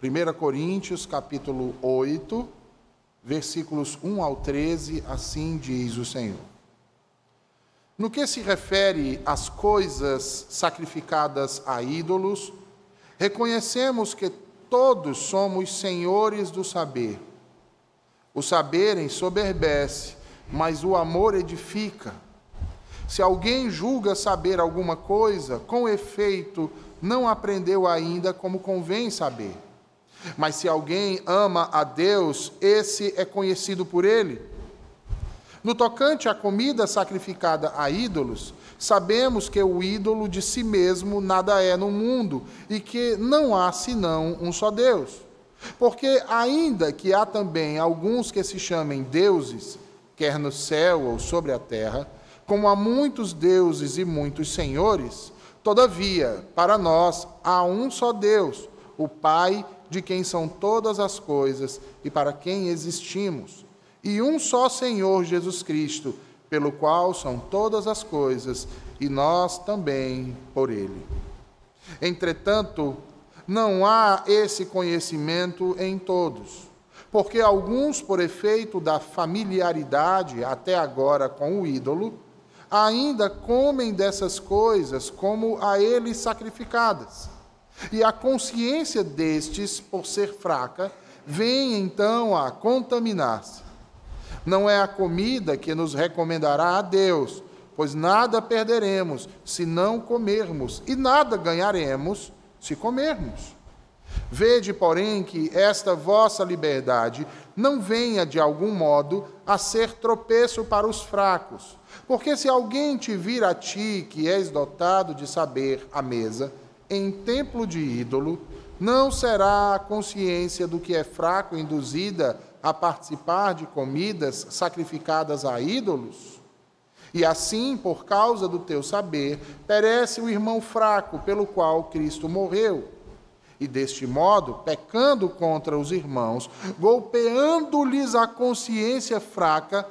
1 Coríntios, capítulo 8, versículos 1 ao 13, assim diz o Senhor. No que se refere às coisas sacrificadas a ídolos, reconhecemos que todos somos senhores do saber. O saber ensoberbece, mas o amor edifica. Se alguém julga saber alguma coisa, com efeito, não aprendeu ainda como convém saber. Mas se alguém ama a Deus, esse é conhecido por ele. No tocante à comida sacrificada a ídolos, sabemos que o ídolo de si mesmo nada é no mundo e que não há senão um só Deus. Porque ainda que há também alguns que se chamem deuses, quer no céu ou sobre a terra, como há muitos deuses e muitos senhores, todavia, para nós há um só Deus, o Pai, de quem são todas as coisas e para quem existimos, e um só Senhor Jesus Cristo, pelo qual são todas as coisas, e nós também por ele. Entretanto, não há esse conhecimento em todos, porque alguns, por efeito da familiaridade até agora com o ídolo, ainda comem dessas coisas como a ele sacrificadas. E a consciência destes, por ser fraca, vem então a contaminar-se. Não é a comida que nos recomendará a Deus, pois nada perderemos se não comermos, e nada ganharemos se comermos. Vede, porém, que esta vossa liberdade não venha, de algum modo, a ser tropeço para os fracos. Porque se alguém te vir a ti, que és dotado de saber à mesa, em templo de ídolo, não será a consciência do que é fraco induzida a participar de comidas sacrificadas a ídolos? E assim, por causa do teu saber, perece o irmão fraco pelo qual Cristo morreu. E deste modo, pecando contra os irmãos, golpeando-lhes a consciência fraca,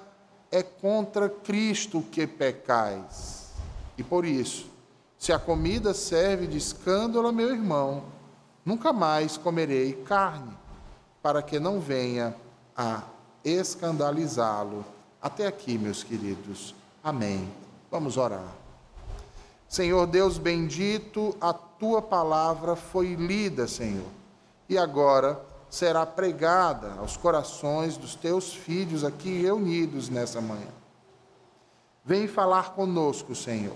é contra Cristo que pecais. E por isso, se a comida serve de escândalo a meu irmão, nunca mais comerei carne, para que não venha a escandalizá-lo. Até aqui, meus queridos. Amém. Vamos orar. Senhor Deus bendito, a tua palavra foi lida, Senhor, e agora será pregada aos corações dos teus filhos aqui reunidos nessa manhã. Vem falar conosco, Senhor,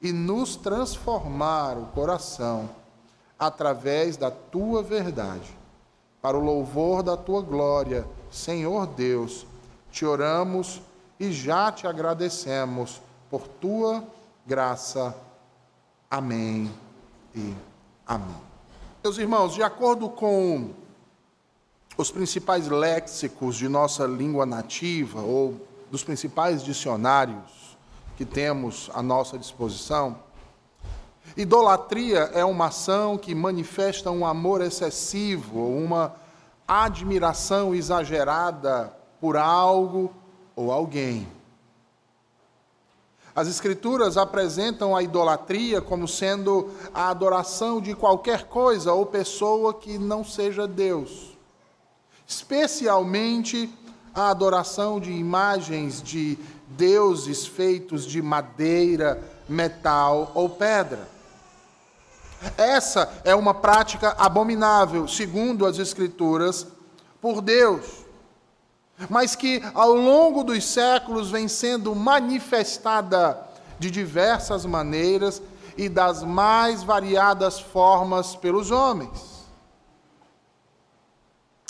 e nos transformar o coração através da tua verdade, para o louvor da tua glória. Senhor Deus, te oramos e já te agradecemos por tua graça. Amém e amém. Meus irmãos, de acordo com os principais léxicos de nossa língua nativa, ou dos principais dicionários que temos à nossa disposição, idolatria é uma ação que manifesta um amor excessivo, ou uma admiração exagerada por algo ou alguém. As Escrituras apresentam a idolatria como sendo a adoração de qualquer coisa ou pessoa que não seja Deus, especialmente a adoração de imagens de deuses feitos de madeira, metal ou pedra. Essa é uma prática abominável, segundo as Escrituras, por Deus, mas que ao longo dos séculos vem sendo manifestada de diversas maneiras e das mais variadas formas pelos homens.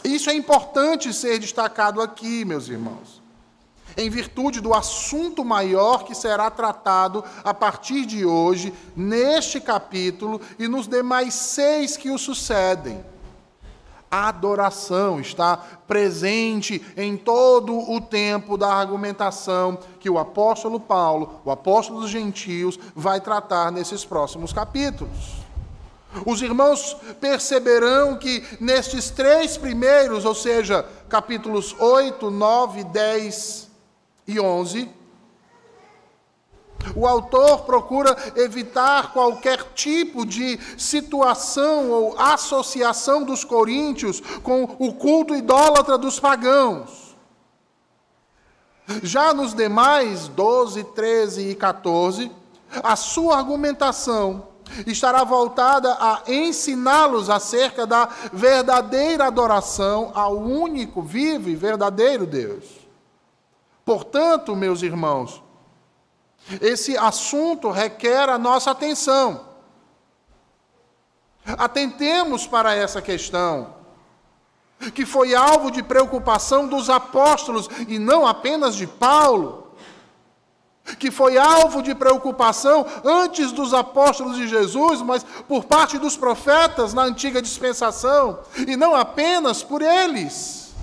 Isso é importante ser destacado aqui, meus irmãos, em virtude do assunto maior que será tratado a partir de hoje, neste capítulo e nos demais 6 que o sucedem. A adoração está presente em todo o tempo da argumentação que o apóstolo Paulo, o apóstolo dos gentios, vai tratar nesses próximos capítulos. Os irmãos perceberão que nestes 3 primeiros, ou seja, capítulos 8, 9, 10 e 11, O autor procura evitar qualquer tipo de situação ou associação dos coríntios com o culto idólatra dos pagãos. Já nos demais 12, 13 e 14, a sua argumentação estará voltada a ensiná-los acerca da verdadeira adoração ao único, vivo e verdadeiro Deus. Portanto, meus irmãos, esse assunto requer a nossa atenção. Atentemos para essa questão, que foi alvo de preocupação dos apóstolos e não apenas de Paulo, que foi alvo de preocupação antes dos apóstolos de Jesus, mas por parte dos profetas na antiga dispensação, e não apenas por eles.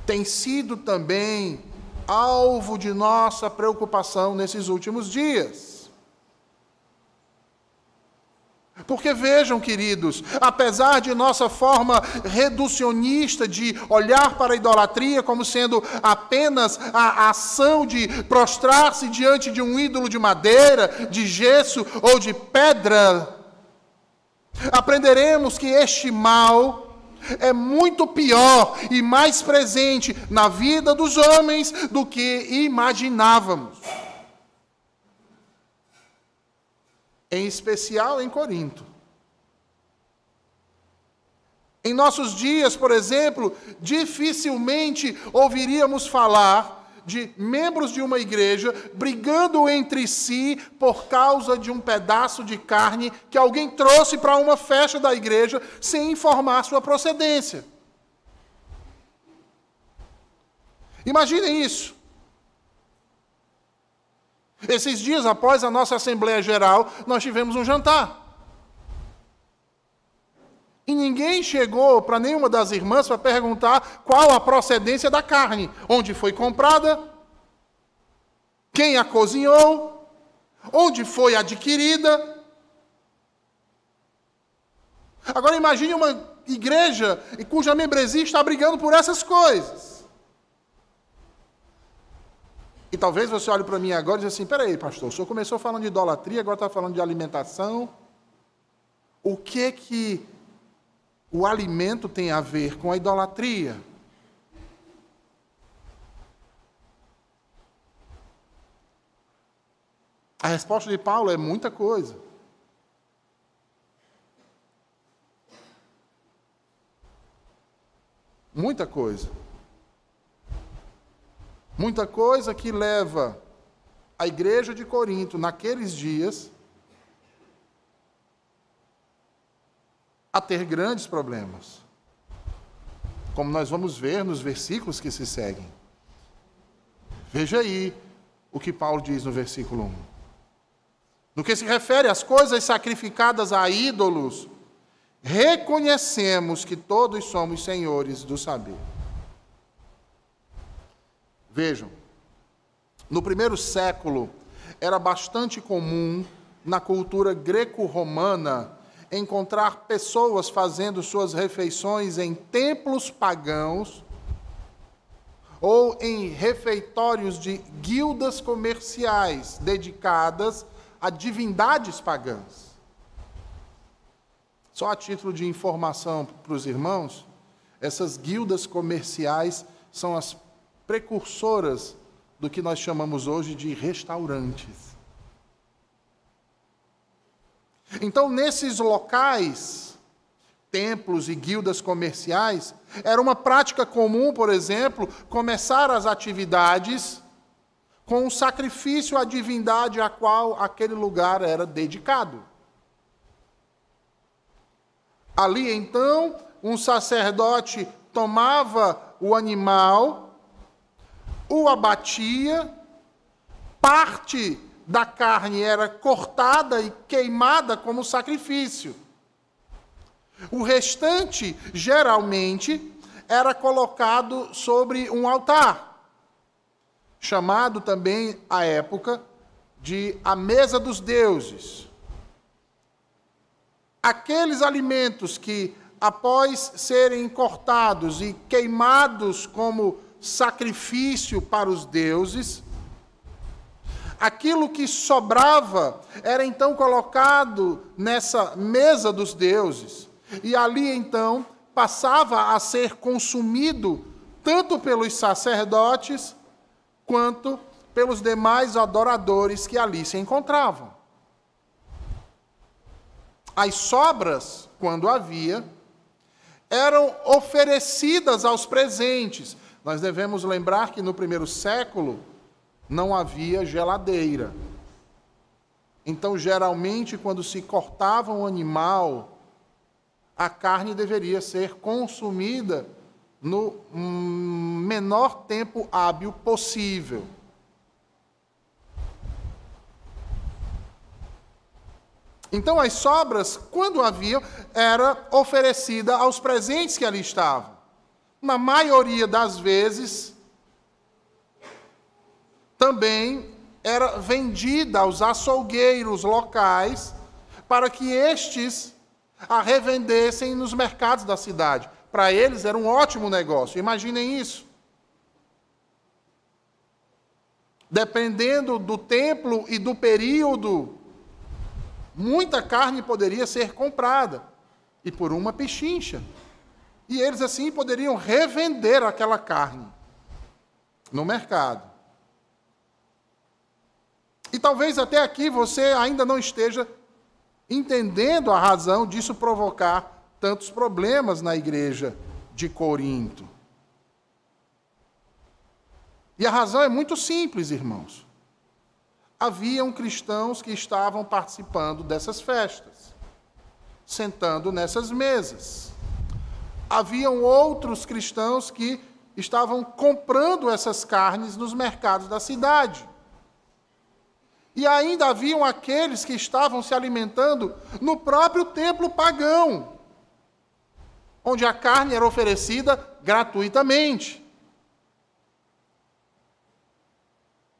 Tem sido também alvo de nossa preocupação nesses últimos dias. Porque vejam, queridos, apesar de nossa forma reducionista de olhar para a idolatria como sendo apenas a ação de prostrar-se diante de um ídolo de madeira, de gesso ou de pedra, aprenderemos que este mal é muito pior e mais presente na vida dos homens do que imaginávamos. Em especial em Corinto. Em nossos dias, por exemplo, dificilmente ouviríamos falar de membros de uma igreja brigando entre si por causa de um pedaço de carne que alguém trouxe para uma festa da igreja sem informar sua procedência. Imaginem isso. Esses dias após a nossa Assembleia Geral, nós tivemos um jantar. E ninguém chegou para nenhuma das irmãs para perguntar qual a procedência da carne, onde foi comprada, quem a cozinhou, onde foi adquirida. Agora imagine uma igreja cuja membresia está brigando por essas coisas. E talvez você olhe para mim agora e diga assim, peraí, pastor, o senhor começou falando de idolatria, agora está falando de alimentação. O que o alimento tem a ver com a idolatria? A resposta de Paulo é muita coisa. Muita coisa. Muita coisa que leva a igreja de Corinto, naqueles dias, a ter grandes problemas. Como nós vamos ver nos versículos que se seguem. Veja aí o que Paulo diz no versículo 1. No que se refere às coisas sacrificadas a ídolos, reconhecemos que todos somos senhores do saber. Vejam, no primeiro século, era bastante comum, na cultura greco-romana, encontrar pessoas fazendo suas refeições em templos pagãos ou em refeitórios de guildas comerciais dedicadas a divindades pagãs. Só a título de informação para os irmãos, essas guildas comerciais são as precursoras do que nós chamamos hoje de restaurantes. Então, nesses locais, templos e guildas comerciais, era uma prática comum, por exemplo, começar as atividades com um sacrifício à divindade a qual aquele lugar era dedicado. Ali, então, um sacerdote tomava o animal, o abatia, parte da carne era cortada e queimada como sacrifício. O restante, geralmente, era colocado sobre um altar, chamado também, à época, de a mesa dos deuses. Aqueles alimentos que, após serem cortados e queimados como sacrifício para os deuses, Aquilo que sobrava era então colocado nessa mesa dos deuses. E ali então passava a ser consumido tanto pelos sacerdotes quanto pelos demais adoradores que ali se encontravam. As sobras, quando havia, eram oferecidas aos presentes. Nós devemos lembrar que no primeiro século não havia geladeira. Então, geralmente, quando se cortava um animal, a carne deveria ser consumida no menor tempo hábil possível. Então, as sobras, quando haviam, era oferecida aos presentes que ali estavam. Na maioria das vezes, também era vendida aos açougueiros locais para que estes a revendessem nos mercados da cidade. Para eles era um ótimo negócio. Imaginem isso. Dependendo do templo e do período, muita carne poderia ser comprada, e por uma pechincha. E eles assim poderiam revender aquela carne no mercado. E talvez até aqui você ainda não esteja entendendo a razão disso provocar tantos problemas na igreja de Corinto. E a razão é muito simples, irmãos. Haviam cristãos que estavam participando dessas festas, sentando nessas mesas. Haviam outros cristãos que estavam comprando essas carnes nos mercados da cidade. E ainda haviam aqueles que estavam se alimentando no próprio templo pagão, onde a carne era oferecida gratuitamente.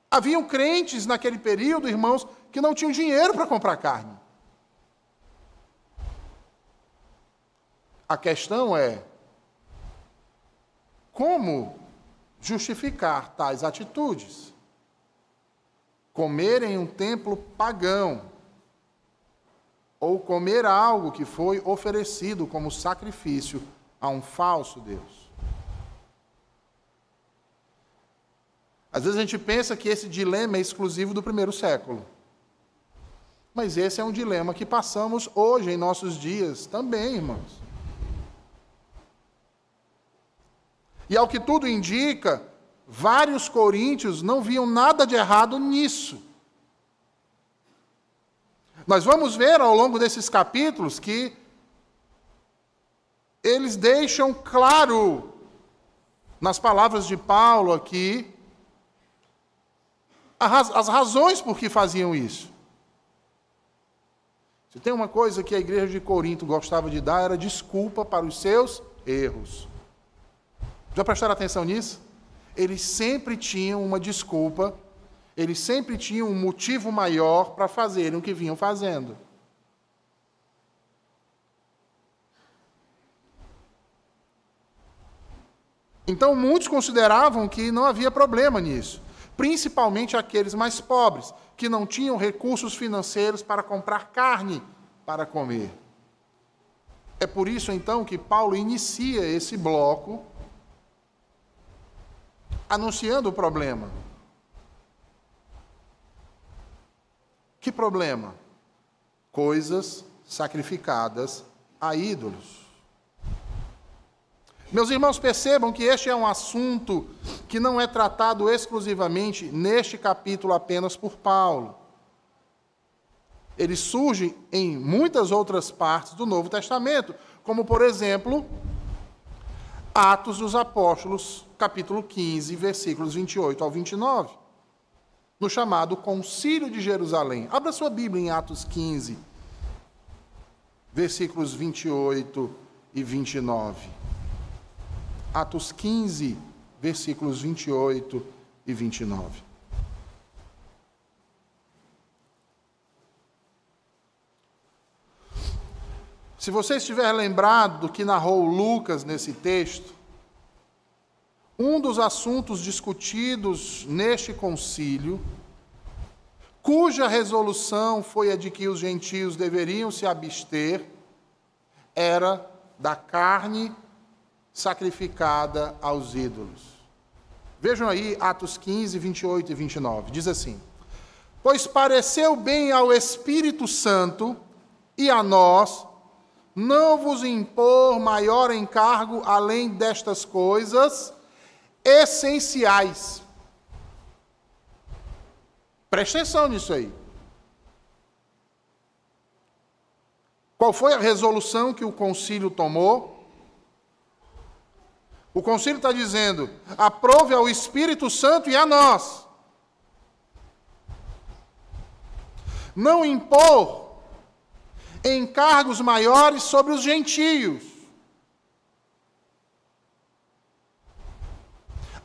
Haviam crentes naquele período, irmãos, que não tinham dinheiro para comprar carne. A questão é, como justificar tais atitudes? Comer em um templo pagão, ou comer algo que foi oferecido como sacrifício a um falso Deus. Às vezes a gente pensa que esse dilema é exclusivo do primeiro século. Mas esse é um dilema que passamos hoje, em nossos dias, também, irmãos. E ao que tudo indica, vários coríntios não viam nada de errado nisso. Nós vamos ver ao longo desses capítulos que eles deixam claro, nas palavras de Paulo aqui, as razões por que faziam isso. Se tem uma coisa que a igreja de Corinto gostava de dar, era desculpa para os seus erros. Já prestaram atenção nisso? Eles sempre tinham uma desculpa, eles sempre tinham um motivo maior para fazerem o que vinham fazendo. Então, muitos consideravam que não havia problema nisso, principalmente aqueles mais pobres, que não tinham recursos financeiros para comprar carne para comer. É por isso, então, que Paulo inicia esse bloco anunciando o problema. Que problema? Coisas sacrificadas a ídolos. Meus irmãos, percebam que este é um assunto que não é tratado exclusivamente neste capítulo apenas por Paulo. Ele surge em muitas outras partes do Novo Testamento, como, por exemplo, Atos dos Apóstolos, capítulo 15, versículos 28 ao 29, no chamado Concílio de Jerusalém. Abra sua Bíblia em Atos 15, versículos 28 e 29. Atos 15, versículos 28 e 29. Se você estiver lembrado do que narrou Lucas nesse texto, um dos assuntos discutidos neste concílio cuja resolução foi a de que os gentios deveriam se abster, era da carne sacrificada aos ídolos. Vejam aí Atos 15, 28 e 29. Diz assim: pois pareceu bem ao Espírito Santo e a nós não vos impor maior encargo além destas coisas essenciais. Preste atenção nisso aí. Qual foi a resolução que o concílio tomou? O concílio está dizendo: aprove ao Espírito Santo e a nós não impor encargos maiores sobre os gentios,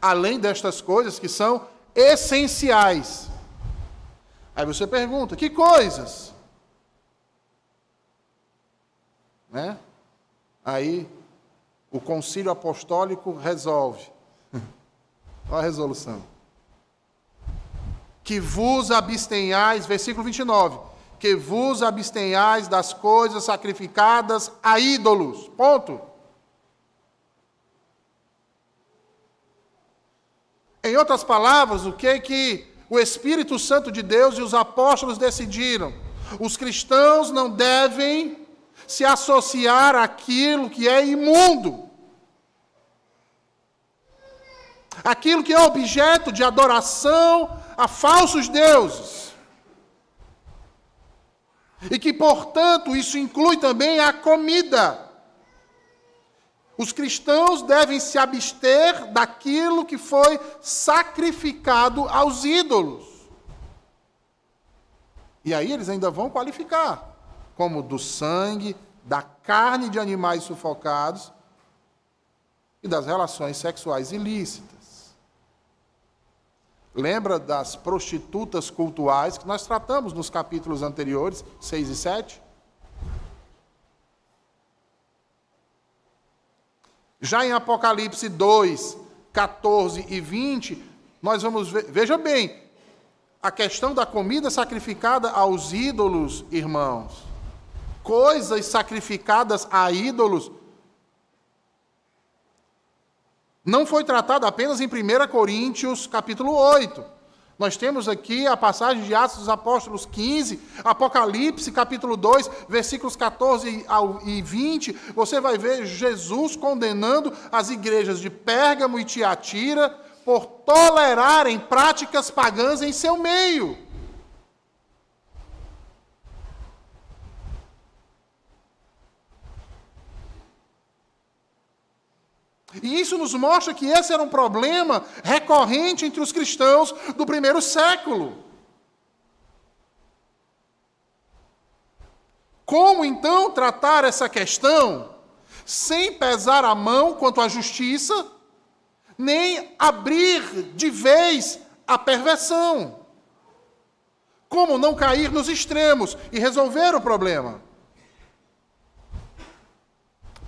além destas coisas que são essenciais. Aí você pergunta: que coisas? Né? Aí o concílio apostólico resolve. Olha a resolução. Que vos abstenhais, versículo 29, que vos abstenhais das coisas sacrificadas a ídolos. Ponto. Em outras palavras, o que o Espírito Santo de Deus e os apóstolos decidiram? Os cristãos não devem se associar àquilo que é imundo, aquilo que é objeto de adoração a falsos deuses, e que, portanto, isso inclui também a comida. Os cristãos devem se abster daquilo que foi sacrificado aos ídolos. E aí eles ainda vão qualificar, como do sangue, da carne de animais sufocados e das relações sexuais ilícitas. Lembra das prostitutas cultuais que nós tratamos nos capítulos anteriores, 6 e 7? Já em Apocalipse 2, 14 e 20, nós vamos ver, veja bem, a questão da comida sacrificada aos ídolos, irmãos. Coisas sacrificadas a ídolos não foi tratada apenas em 1 Coríntios, capítulo 8. Nós temos aqui a passagem de Atos dos Apóstolos 15, Apocalipse, capítulo 2, versículos 14 e 20. Você vai ver Jesus condenando as igrejas de Pérgamo e Tiatira por tolerarem práticas pagãs em seu meio. E isso nos mostra que esse era um problema recorrente entre os cristãos do primeiro século. Como então tratar essa questão sem pesar a mão quanto à justiça, nem abrir de vez a perversão? Como não cair nos extremos e resolver o problema?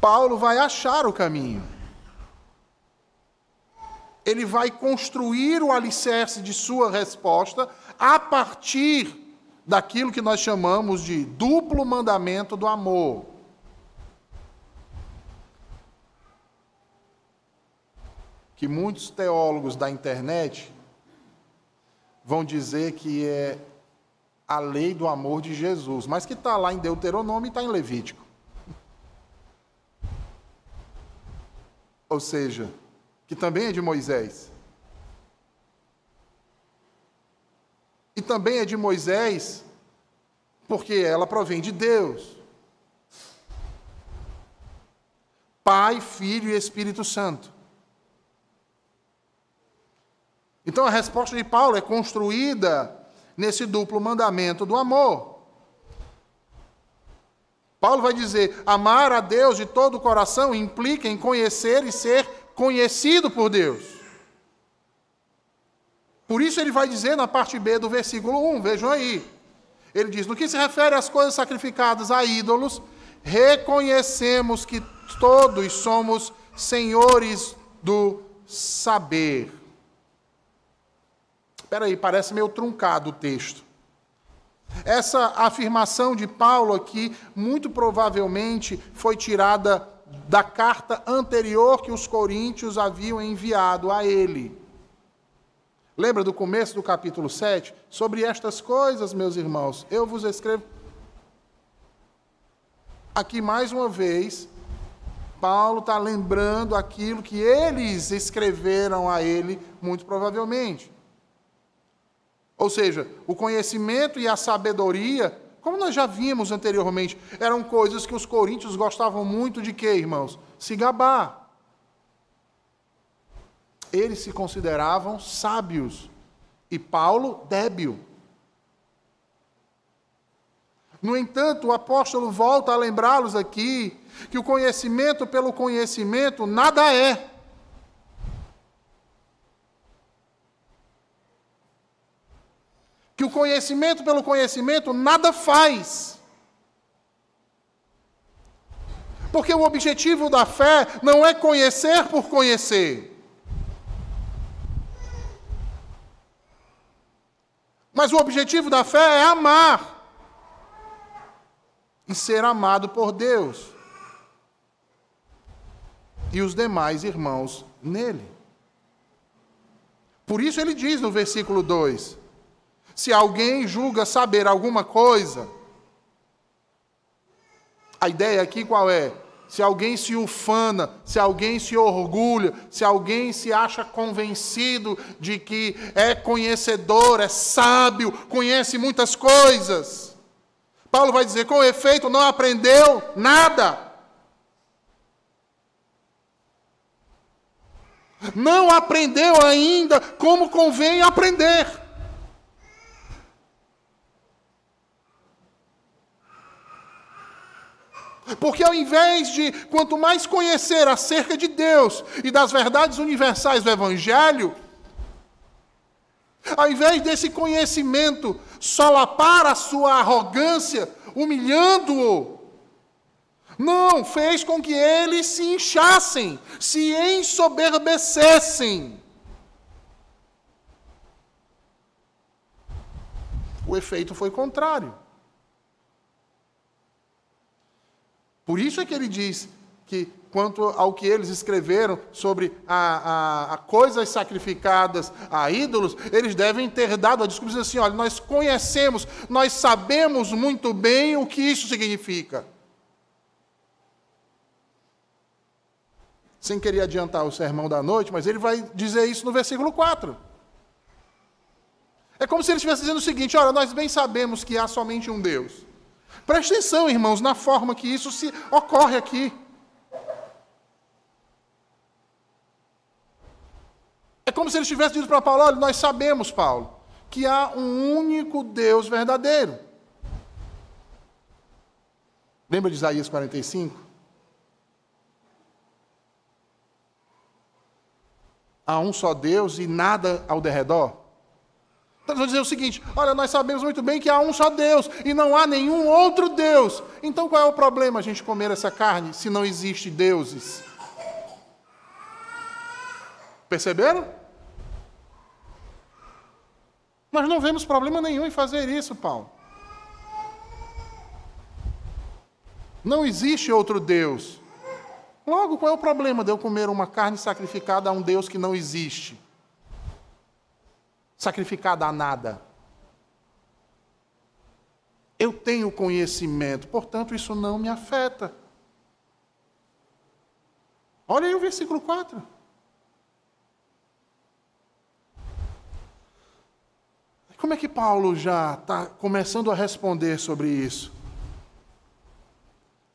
Paulo vai achar o caminho. Ele vai construir o alicerce de sua resposta a partir daquilo que nós chamamos de duplo mandamento do amor. Que muitos teólogos da internet vão dizer que é a lei do amor de Jesus, mas que está lá em Deuteronômio e está em Levítico. Ou seja, que também é de Moisés. E também é de Moisés porque ela provém de Deus. Pai, Filho e Espírito Santo. Então a resposta de Paulo é construída nesse duplo mandamento do amor. Paulo vai dizer: amar a Deus de todo o coração implica em conhecer e ser conhecido por Deus. Por isso ele vai dizer na parte B do versículo 1, vejam aí. Ele diz: no que se refere às coisas sacrificadas a ídolos, reconhecemos que todos somos senhores do saber. Espera aí, parece meio truncado o texto. Essa afirmação de Paulo aqui, muito provavelmente, foi tirada da carta anterior que os coríntios haviam enviado a ele. Lembra do começo do capítulo 7? Sobre estas coisas, meus irmãos, eu vos escrevo. Aqui, mais uma vez, Paulo está lembrando aquilo que eles escreveram a ele, muito provavelmente. Ou seja, o conhecimento e a sabedoria, como nós já vimos anteriormente, eram coisas que os coríntios gostavam muito de quê, irmãos? Se gabar. Eles se consideravam sábios e Paulo débil. No entanto, o apóstolo volta a lembrá-los aqui que o conhecimento pelo conhecimento nada é. Que o conhecimento pelo conhecimento nada faz. Porque o objetivo da fé não é conhecer por conhecer. Mas o objetivo da fé é amar. E ser amado por Deus. E os demais irmãos nele. Por isso ele diz no versículo 2: se alguém julga saber alguma coisa, a ideia aqui qual é? Se alguém se ufana, se alguém se orgulha, se alguém se acha convencido de que é conhecedor, é sábio, conhece muitas coisas, Paulo vai dizer, com efeito, não aprendeu nada. Não aprendeu ainda como convém aprender. Porque ao invés de, quanto mais conhecer acerca de Deus e das verdades universais do Evangelho, ao invés desse conhecimento solapar a sua arrogância, humilhando-o, não, fez com que eles se inchassem, se ensoberbecessem. O efeito foi contrário. Por isso é que ele diz que, quanto ao que eles escreveram sobre a coisas sacrificadas a ídolos, eles devem ter dado a desculpa assim, olha, nós conhecemos, nós sabemos muito bem o que isso significa. Sem querer adiantar o sermão da noite, mas ele vai dizer isso no versículo 4. É como se ele estivesse dizendo o seguinte, olha, nós bem sabemos que há somente um Deus. Preste atenção, irmãos, na forma que isso se ocorre aqui. É como se ele estivesse dizendo para Paulo, olha, nós sabemos, Paulo, que há um único Deus verdadeiro. Lembra de Isaías 45? Há um só Deus e nada ao derredor? Então, vou dizer o seguinte, olha, nós sabemos muito bem que há um só Deus e não há nenhum outro Deus. Então qual é o problema a gente comer essa carne se não existe deuses? Perceberam? Nós não vemos problema nenhum em fazer isso, Paulo. Não existe outro Deus. Logo, qual é o problema de eu comer uma carne sacrificada a um Deus que não existe? Sacrificada a nada. Eu tenho conhecimento, portanto, isso não me afeta. Olha aí o versículo 4. Como é que Paulo já está começando a responder sobre isso?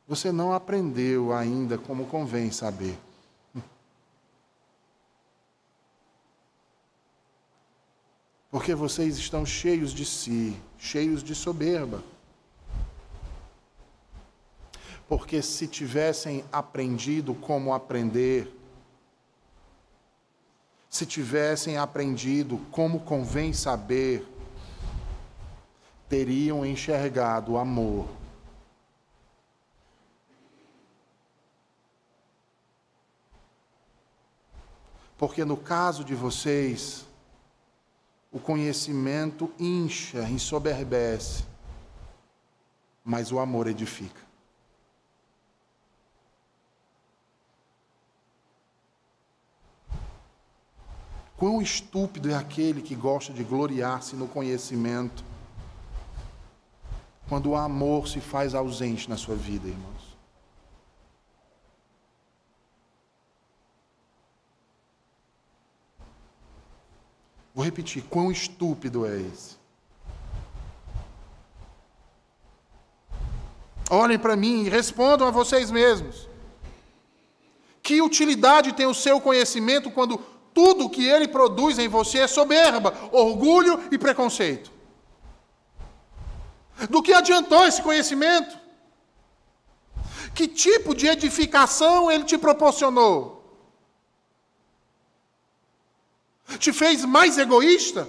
Você não aprendeu ainda como convém saber. Porque vocês estão cheios de si, cheios de soberba. Porque se tivessem aprendido como aprender, se tivessem aprendido como convém saber, teriam enxergado o amor. Porque no caso de vocês, o conhecimento incha, ensoberbece, mas o amor edifica. Quão estúpido é aquele que gosta de gloriar-se no conhecimento, quando o amor se faz ausente na sua vida, irmãos. Vou repetir, quão estúpido é esse? Olhem para mim e respondam a vocês mesmos. Que utilidade tem o seu conhecimento quando tudo o que ele produz em você é soberba, orgulho e preconceito? Do que adiantou esse conhecimento? Que tipo de edificação ele te proporcionou? Te fez mais egoísta?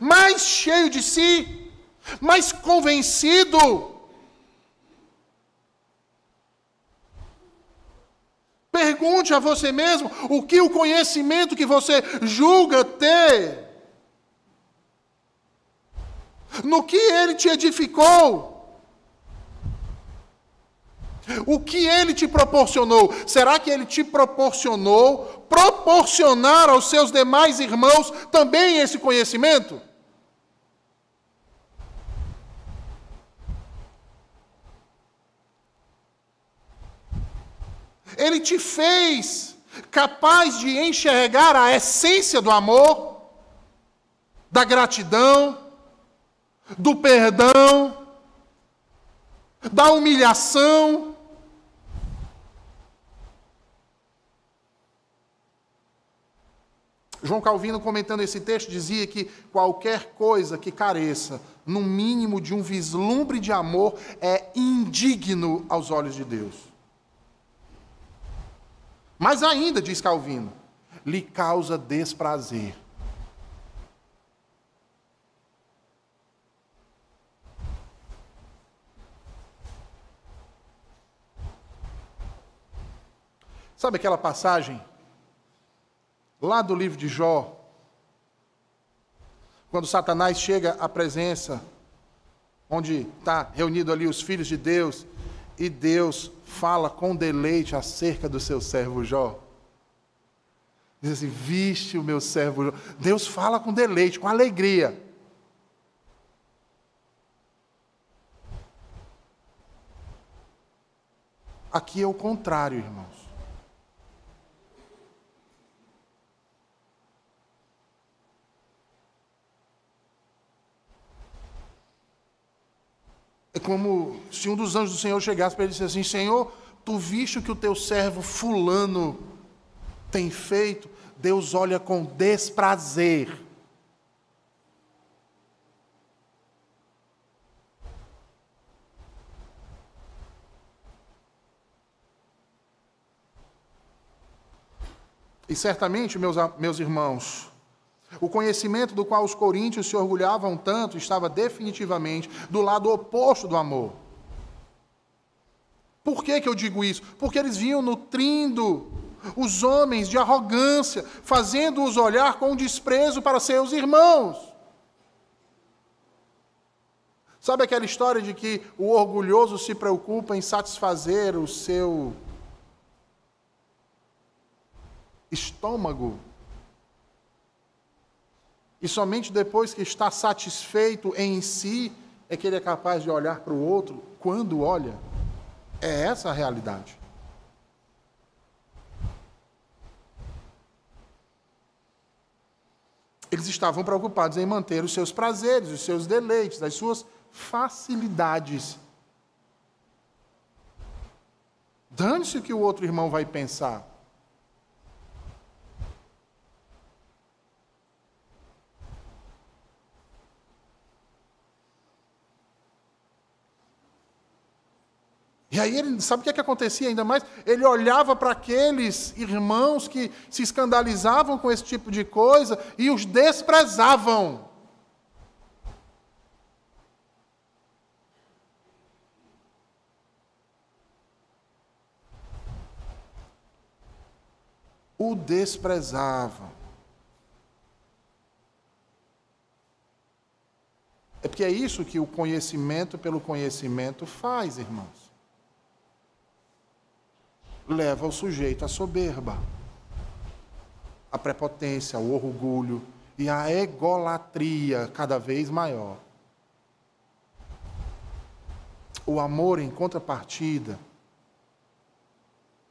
Mais cheio de si? Mais convencido? Pergunte a você mesmo o que o conhecimento que você julga ter, no que ele te edificou, o que ele te proporcionou. Será que ele te proporcionar aos seus demais irmãos também esse conhecimento? Ele te fez capaz de enxergar a essência do amor, da gratidão, do perdão, da humilhação. João Calvino, comentando esse texto, dizia que qualquer coisa que careça, no mínimo, de um vislumbre de amor, é indigno aos olhos de Deus. Mas ainda, diz Calvino, lhe causa desprazer. Sabe aquela passagem lá do livro de Jó, quando Satanás chega à presença, onde está reunido ali os filhos de Deus, e Deus fala com deleite acerca do seu servo Jó? Diz assim: viste o meu servo Jó. Deus fala com deleite, com alegria. Aqui é o contrário, irmãos. É como se um dos anjos do Senhor chegasse para ele e dissesse assim: Senhor, tu viste o que o teu servo fulano tem feito? Deus olha com desprazer. E certamente, meus irmãos, o conhecimento do qual os coríntios se orgulhavam tanto estava definitivamente do lado oposto do amor. Por que eu digo isso? Porque eles vinham nutrindo os homens de arrogância, fazendo-os olhar com desprezo para seus irmãos. Sabe aquela história de que o orgulhoso se preocupa em satisfazer o seu estômago? E somente depois que está satisfeito em si é que ele é capaz de olhar para o outro quando olha. É essa a realidade. Eles estavam preocupados em manter os seus prazeres, os seus deleites, as suas facilidades. Dane-se o que o outro irmão vai pensar. E aí, ele sabe o que acontecia ainda mais? Ele olhava para aqueles irmãos que se escandalizavam com esse tipo de coisa e os desprezavam. O desprezavam. É porque é isso que o conhecimento pelo conhecimento faz, irmãos. Leva o sujeito à soberba, à prepotência, ao orgulho e à egolatria cada vez maior. O amor, em contrapartida,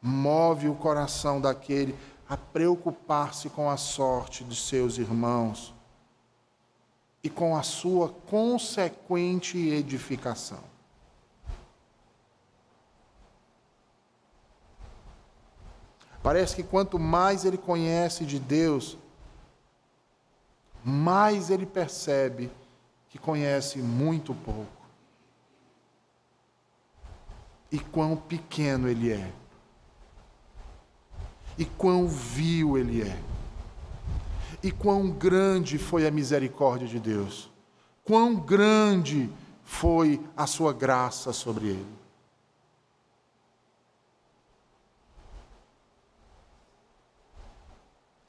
move o coração daquele a preocupar-se com a sorte de seus irmãos e com a sua consequente edificação. Parece que quanto mais ele conhece de Deus, mais ele percebe que conhece muito pouco. E quão pequeno ele é. E quão vil ele é. E quão grande foi a misericórdia de Deus. Quão grande foi a sua graça sobre ele.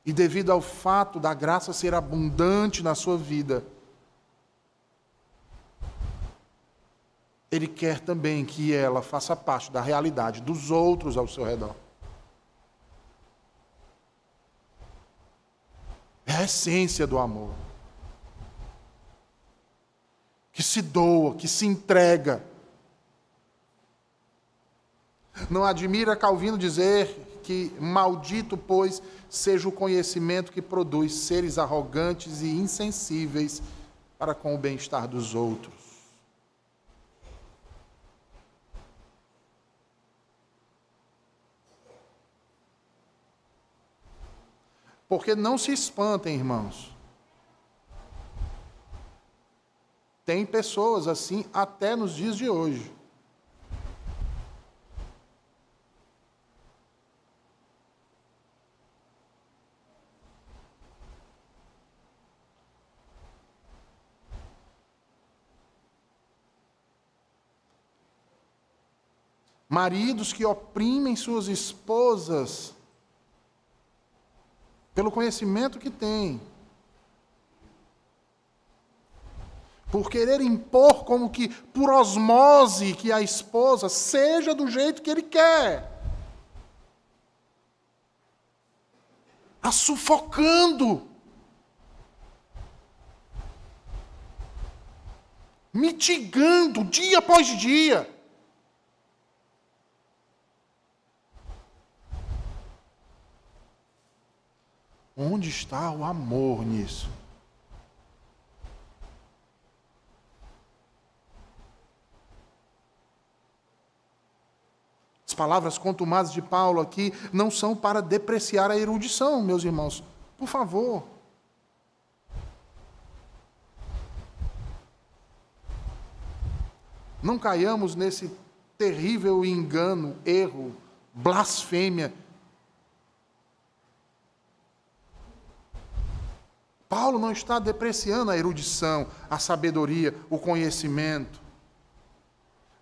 E devido ao fato da graça ser abundante na sua vida, ele quer também que ela faça parte da realidade dos outros ao seu redor. É a essência do amor. Que se doa, que se entrega. Não admira Calvino dizer que maldito, pois, seja o conhecimento que produz seres arrogantes e insensíveis para com o bem-estar dos outros. Porque não se espantem, irmãos. Tem pessoas assim até nos dias de hoje. Maridos que oprimem suas esposas pelo conhecimento que têm, por querer impor como que por osmose que a esposa seja do jeito que ele quer, a sufocando, mitigando dia após dia. Onde está o amor nisso? As palavras contumazes de Paulo aqui não são para depreciar a erudição, meus irmãos. Por favor. Não caiamos nesse terrível engano, erro, blasfêmia. Paulo não está depreciando a erudição, a sabedoria, o conhecimento.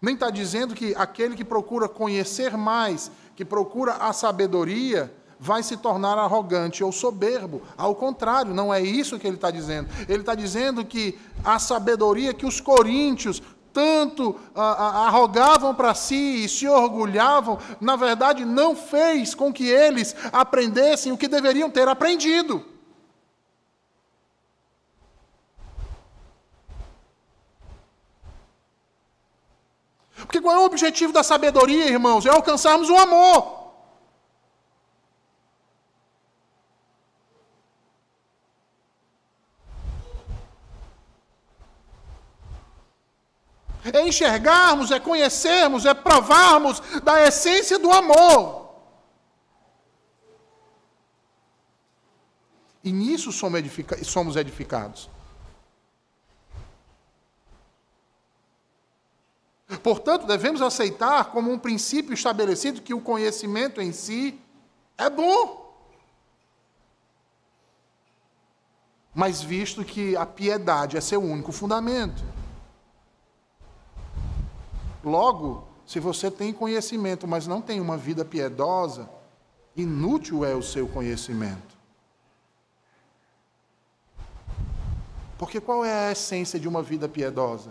Nem está dizendo que aquele que procura conhecer mais, que procura a sabedoria, vai se tornar arrogante ou soberbo. Ao contrário, não é isso que ele está dizendo. Ele está dizendo que a sabedoria que os coríntios tanto arrogavam para si e se orgulhavam, na verdade não fez com que eles aprendessem o que deveriam ter aprendido. Porque qual é o objetivo da sabedoria, irmãos? É alcançarmos o amor. É enxergarmos, é conhecermos, é provarmos da essência do amor. E nisso somos edificados. Portanto, devemos aceitar como um princípio estabelecido que o conhecimento em si é bom. Mas visto que a piedade é seu único fundamento. Logo, se você tem conhecimento, mas não tem uma vida piedosa, inútil é o seu conhecimento. Porque qual é a essência de uma vida piedosa?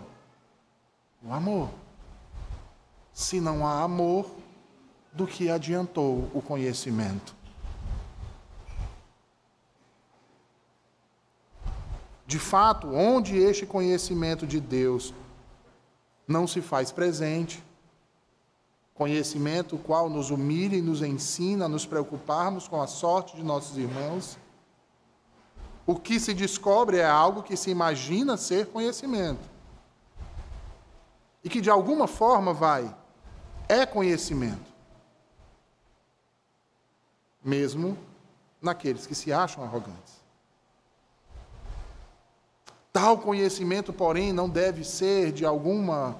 O amor. Se não há amor, do que adiantou o conhecimento? De fato, onde este conhecimento de Deus não se faz presente, conhecimento o qual nos humilha e nos ensina a nos preocuparmos com a sorte de nossos irmãos, o que se descobre é algo que se imagina ser conhecimento. E que de alguma forma é conhecimento. Mesmo naqueles que se acham arrogantes. Tal conhecimento, porém, não deve ser, de alguma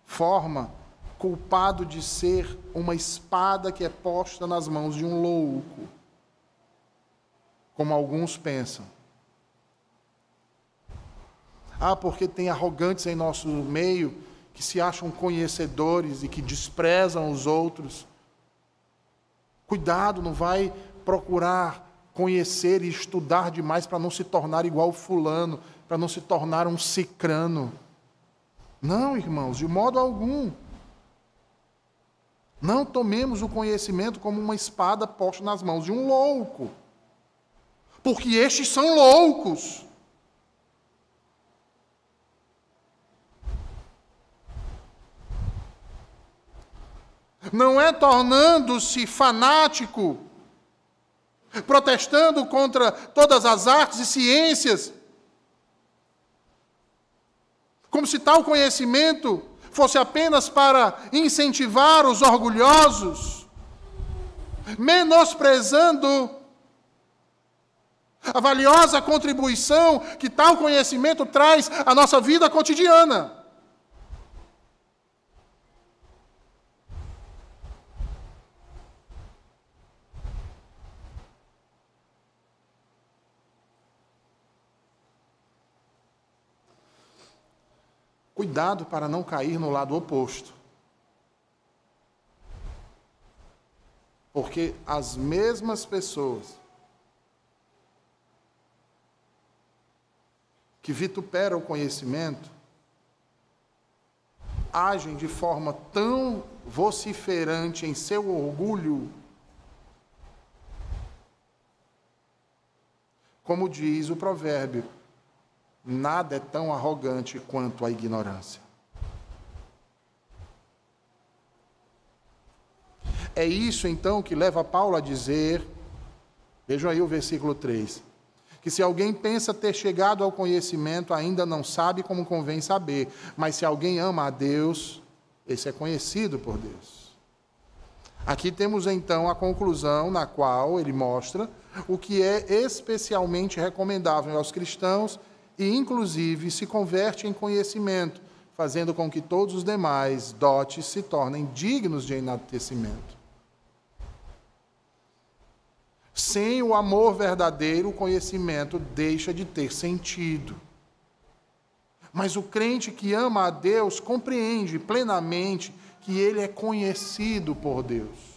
forma, culpado de ser uma espada que é posta nas mãos de um louco, como alguns pensam. Porque tem arrogantes em nosso meio que se acham conhecedores e que desprezam os outros. Cuidado, não vai procurar conhecer e estudar demais para não se tornar igual fulano, para não se tornar um cicrano. Não, irmãos, de modo algum. Não tomemos o conhecimento como uma espada posta nas mãos de um louco. Porque estes são loucos. Não é tornando-se fanático, protestando contra todas as artes e ciências, como se tal conhecimento fosse apenas para incentivar os orgulhosos, menosprezando a valiosa contribuição que tal conhecimento traz à nossa vida cotidiana. Cuidado para não cair no lado oposto. Porque as mesmas pessoas que vituperam o conhecimento agem de forma tão vociferante em seu orgulho, como diz o provérbio: nada é tão arrogante quanto a ignorância. É isso, então, que leva Paulo a dizer, vejam aí o versículo 3, que se alguém pensa ter chegado ao conhecimento, ainda não sabe como convém saber, mas se alguém ama a Deus, esse é conhecido por Deus. Aqui temos, então, a conclusão na qual ele mostra o que é especialmente recomendável aos cristãos e, inclusive, se converte em conhecimento, fazendo com que todos os demais dotes se tornem dignos de enaltecimento. Sem o amor verdadeiro, o conhecimento deixa de ter sentido. Mas o crente que ama a Deus compreende plenamente que ele é conhecido por Deus.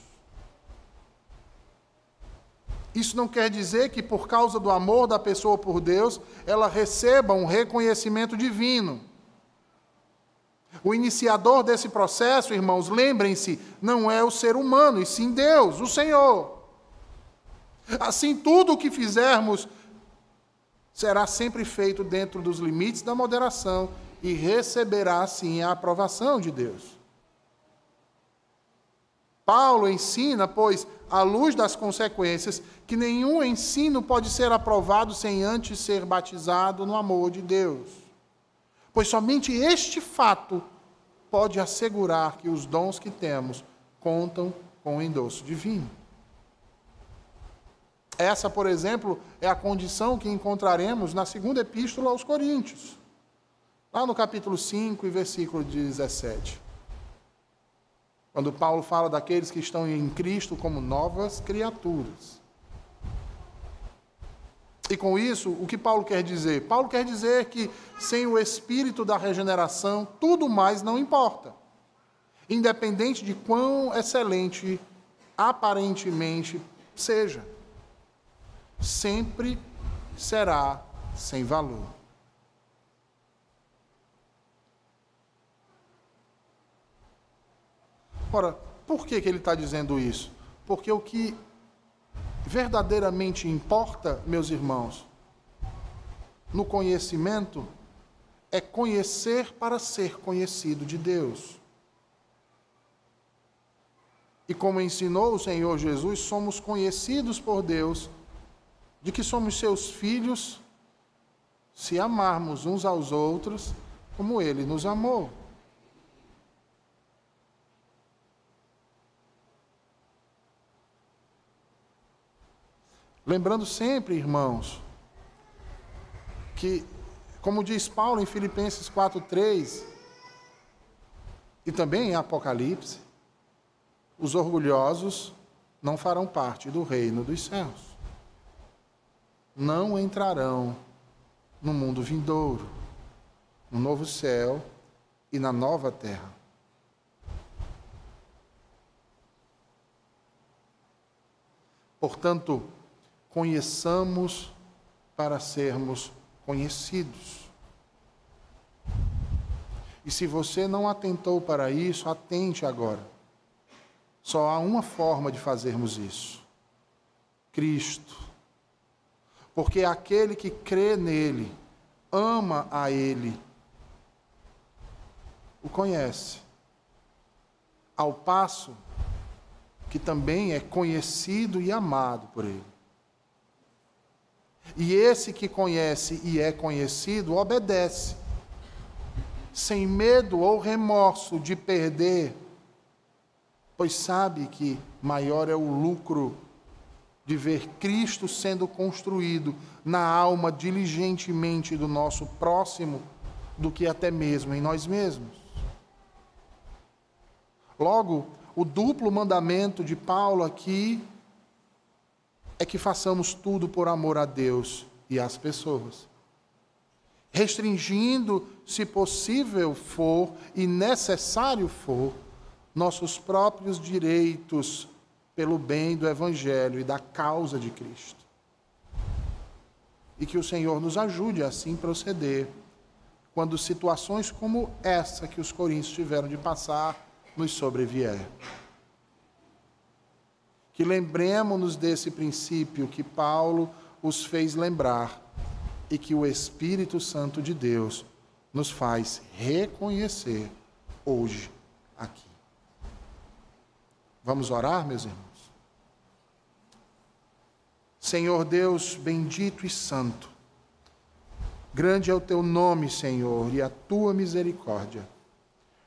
Isso não quer dizer que, por causa do amor da pessoa por Deus, ela receba um reconhecimento divino. O iniciador desse processo, irmãos, lembrem-se, não é o ser humano, e sim Deus, o Senhor. Assim, tudo o que fizermos será sempre feito dentro dos limites da moderação e receberá, sim, a aprovação de Deus. Paulo ensina, pois, à luz das consequências, que nenhum ensino pode ser aprovado sem antes ser batizado no amor de Deus. Pois somente este fato pode assegurar que os dons que temos contam com o endosso divino. Essa, por exemplo, é a condição que encontraremos na segunda epístola aos Coríntios, lá no capítulo 5 e versículo 17. Quando Paulo fala daqueles que estão em Cristo como novas criaturas. E com isso, o que Paulo quer dizer? Paulo quer dizer que sem o espírito da regeneração, tudo mais não importa. Independente de quão excelente aparentemente seja. Sempre será sem valor. Ora, por que ele está dizendo isso? Porque o que verdadeiramente importa, meus irmãos, no conhecimento, é conhecer para ser conhecido de Deus. E como ensinou o Senhor Jesus, somos conhecidos por Deus, de que somos seus filhos, se amarmos uns aos outros, como Ele nos amou. Lembrando sempre, irmãos, que, como diz Paulo em Filipenses 4:3, e também em Apocalipse, os orgulhosos não farão parte do reino dos céus. Não entrarão no mundo vindouro, no novo céu e na nova terra. Portanto, conheçamos para sermos conhecidos. E se você não atentou para isso, atente agora. Só há uma forma de fazermos isso: Cristo. Porque aquele que crê nele, ama a ele, o conhece. Ao passo que também é conhecido e amado por ele. E esse que conhece e é conhecido, obedece, sem medo ou remorso de perder, pois sabe que maior é o lucro de ver Cristo sendo construído na alma diligentemente do nosso próximo, do que até mesmo em nós mesmos. Logo, o duplo mandamento de Paulo aqui é que façamos tudo por amor a Deus e às pessoas, restringindo, se possível for e necessário for, nossos próprios direitos pelo bem do Evangelho e da causa de Cristo. E que o Senhor nos ajude a assim proceder, quando situações como essa que os coríntios tiveram de passar nos sobrevier. Que lembremos-nos desse princípio que Paulo os fez lembrar e que o Espírito Santo de Deus nos faz reconhecer hoje aqui. Vamos orar, meus irmãos? Senhor Deus bendito e santo, grande é o teu nome, Senhor, e a tua misericórdia.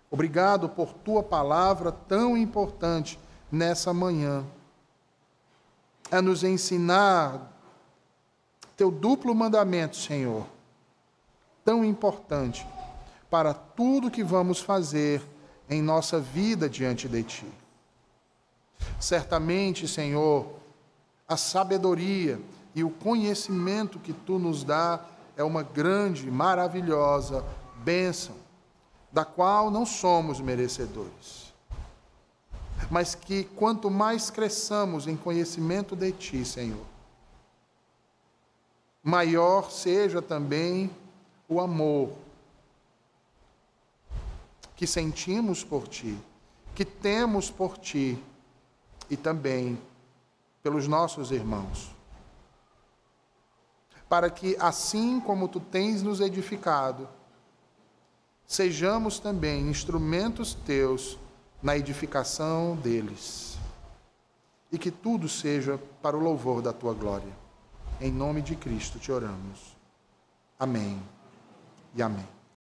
Obrigado por tua palavra tão importante nessa manhã, a nos ensinar teu duplo mandamento, Senhor, tão importante para tudo que vamos fazer em nossa vida diante de ti. Certamente, Senhor, a sabedoria e o conhecimento que tu nos dá é uma grande, maravilhosa bênção, da qual não somos merecedores. Mas que quanto mais cresçamos em conhecimento de ti, Senhor, maior seja também o amor que sentimos por ti, que temos por ti, e também pelos nossos irmãos. Para que, assim como tu tens nos edificado, sejamos também instrumentos teus na edificação deles. E que tudo seja para o louvor da tua glória. Em nome de Cristo te oramos. Amém e amém.